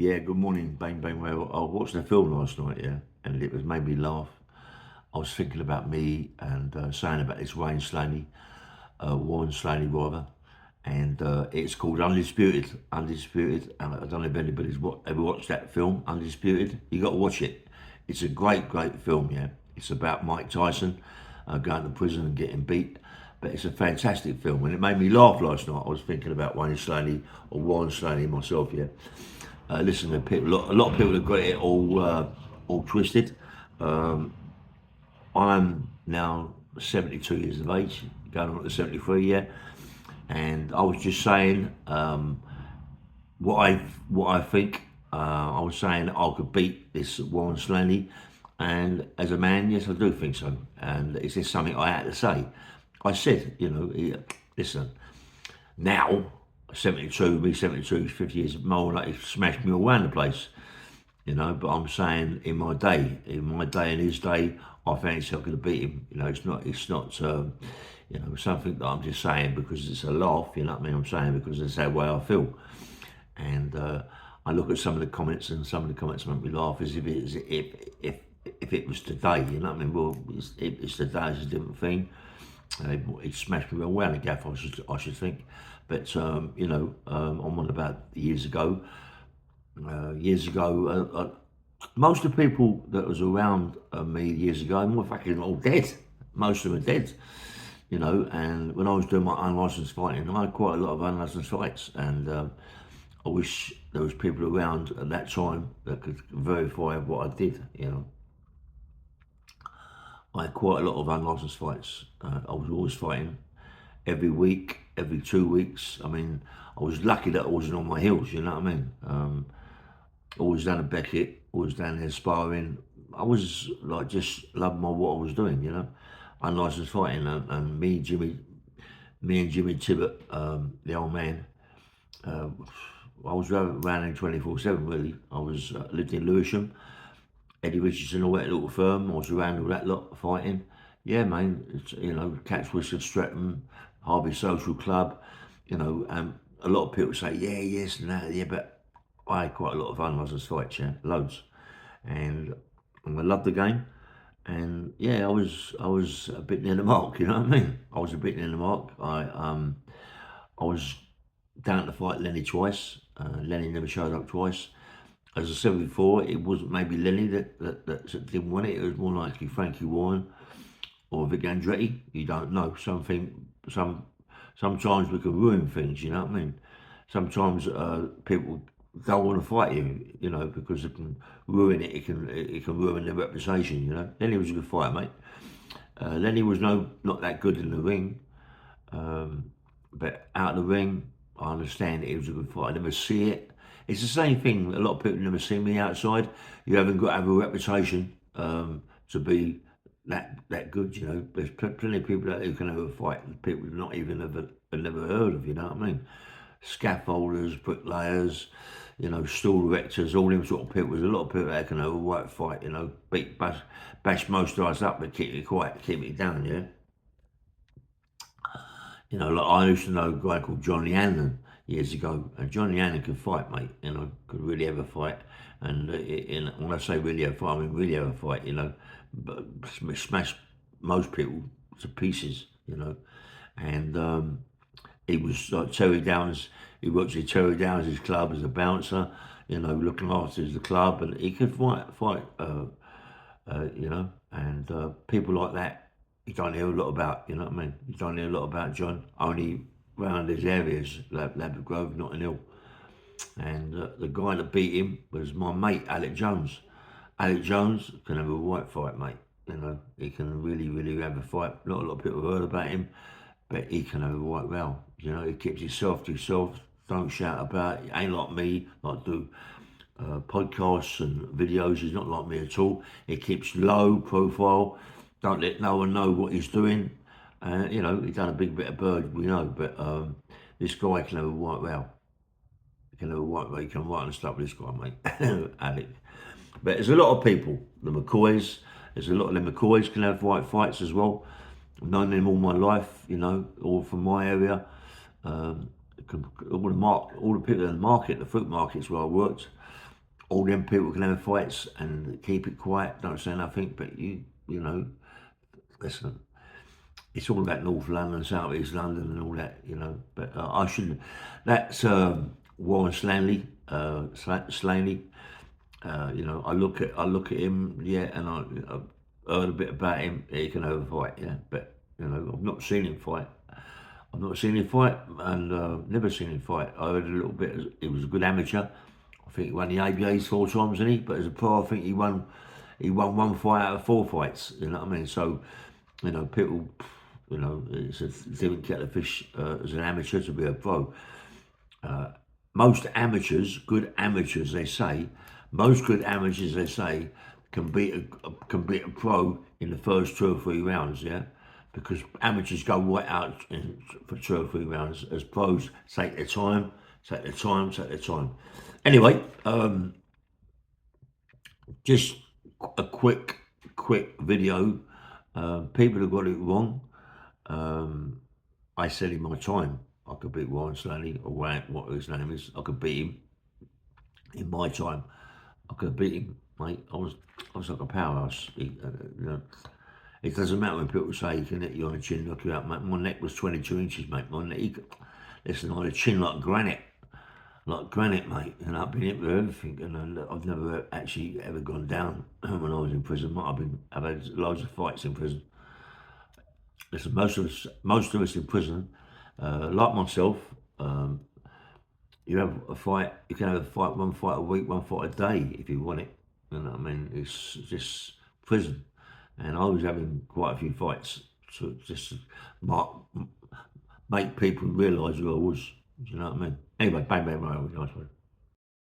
Yeah, good morning, Bang Bang. Well, I watched the film last night, yeah, and it was made me laugh. I was thinking about me and saying about this Wayne Slaney, Warren Slaney rather, and it's called Undisputed. Undisputed, and I don't know if anybody's ever watched that film, Undisputed. You got to watch it. It's a great film, yeah. It's about Mike Tyson going to prison and getting beat. But it's a fantastic film, and it made me laugh last night. I was thinking about Wayne Slaney or Warren Slaney myself, yeah. Listen, to people, a lot of people have got it all twisted. I'm now 72 years of age, going on to 73, yeah. And I was just saying what I think. I was saying that I could beat this Warren Slaney, and as a man, yes, I do think so. And it's just something I had to say. I said, listen, now 72, me 72, 50 years more, like he smashed me all around the place. But I'm saying in my day and his day, I fancy I could have beat him. It's not something that I'm just saying because it's a laugh. You know what I mean? I'm saying because it's that way I feel. And I look at some of the comments, and some of the comments make me laugh as if it was today. You know what I mean? Well, it's today. It's a different thing. It smashed me well around the gaff, I should think. But I'm on about years ago. Most of the people that was around me years ago were fucking all dead. Most of them are dead, And when I was doing my unlicensed fighting, I had quite a lot of unlicensed fights, and I wish there was people around at that time that could verify what I did. I had quite a lot of unlicensed fights. I was always fighting every week, every 2 weeks. I mean, I was lucky that I wasn't on my heels. You know what I mean? Always down at Beckett, always down there sparring. I was like just loving what I was doing, unlicensed fighting, and me and Jimmy Tibbet, the old man. I was around in 24/7 really. I was lived in Lewisham, Eddie Richardson, all that little firm. I was around all that lot fighting. Yeah, man. It's, Catch Whistle, Streatham, Harvey Social Club. And a lot of people say, yeah, yes, and that, yeah, but I had quite a lot of unlicensed fights, yeah, loads, and I loved the game. And yeah, I was a bit near the mark, you know what I mean? I was a bit near the mark. I was down to fight Lenny twice. Lenny never showed up twice. As I said before, it wasn't maybe Lenny that didn't want it. It was more likely Frankie Warren or Vic Andretti. You don't know. Sometimes we can ruin things. You know what I mean? Sometimes people don't want to fight you. Because it can ruin it. It can ruin their reputation. Lenny was a good fighter, mate. Lenny was not that good in the ring, but out of the ring, I understand that he was a good fighter. I never see it. It's the same thing. A lot of people never see me outside. You haven't got to have a reputation to be that good. There's plenty of people who can have a fight, and people not even have never heard of. You know what I mean? Scaffolders, bricklayers, stall erectors, all them sort of people. There's a lot of people that can have a right fight. Bash most of us up, but keep it quiet, keep it down. Yeah. Like I used to know a guy called Johnny Hannon years ago, and Johnny Hannon could fight, mate. Could really have a fight. And when I say really have a fight, I mean really have a fight. But smash most people to pieces. And he was like Terry Downs. He worked at Terry Downs' club as a bouncer. Looking after the club, and he could fight. And people like that you don't hear a lot about, you know what I mean? You don't hear a lot about John, only around his areas, Ladbroke Grove, Notting Hill. And the guy that beat him was my mate, Alec Jones. Alec Jones can have a right fight, mate. He can really have a fight. Not a lot of people have heard about him, but he can have a right row. He keeps himself to himself, don't shout about it. He ain't like me, like do podcasts and videos. He's not like me at all. He keeps low profile, don't let no one know what he's doing. He's done a big bit of bird, we know, but this guy can have a right row. He can have a right row. He can right and stuff with this guy, mate. Alec. But there's a lot of people, the McCoys, there's a lot of the McCoys can have right fights as well. I've known them all my life, all from my area. All the people in the market, the fruit markets where I worked, all them people can have fights and keep it quiet, don't say nothing. But you know, listen, it's all about North London, South East London, and all that, you know. But I shouldn't. That's Warren Slaney. Slaney. You know, I look at him, yeah, and I've heard a bit about him. He can have a fight, yeah, but you know, I've not seen him fight. I've not seen him fight, and never seen him fight. I heard a little bit. He was a good amateur. I think he won the ABAs 4 times, didn't he? But as a pro, I think he won. He won 1 fight out of 4 fights. You know what I mean? So, you know, people, you know, it's a different kettle of fish as an amateur to be a pro. Most amateurs, good amateurs, they say, most good amateurs, they say, can beat a pro in the first 2 or 3 rounds, yeah, because amateurs go right out for 2 or 3 rounds. As pros, take their time, take their time, take their time. Anyway, just a quick video. People have got it wrong. I said in my time I could beat Warren Slaney, or what his name is. I could beat him in my time. I could beat him, mate. I was like a powerhouse. You know, it doesn't matter when people say he can hit you on the chin, knock you out, mate. My neck was 22 inches, mate. My neck, listen, I had a chin like granite, mate. And I've been hit with everything, and I've never actually ever gone down when I was in prison. I've had loads of fights in prison. Listen, most of us in prison, like myself, you have a fight. You can have a fight, 1 fight a week, 1 fight a day if you want it. You know what I mean? It's just prison, and I was having quite a few fights to just make people realise who I was. Do you know what I mean? Anyway, bang bang, nice one.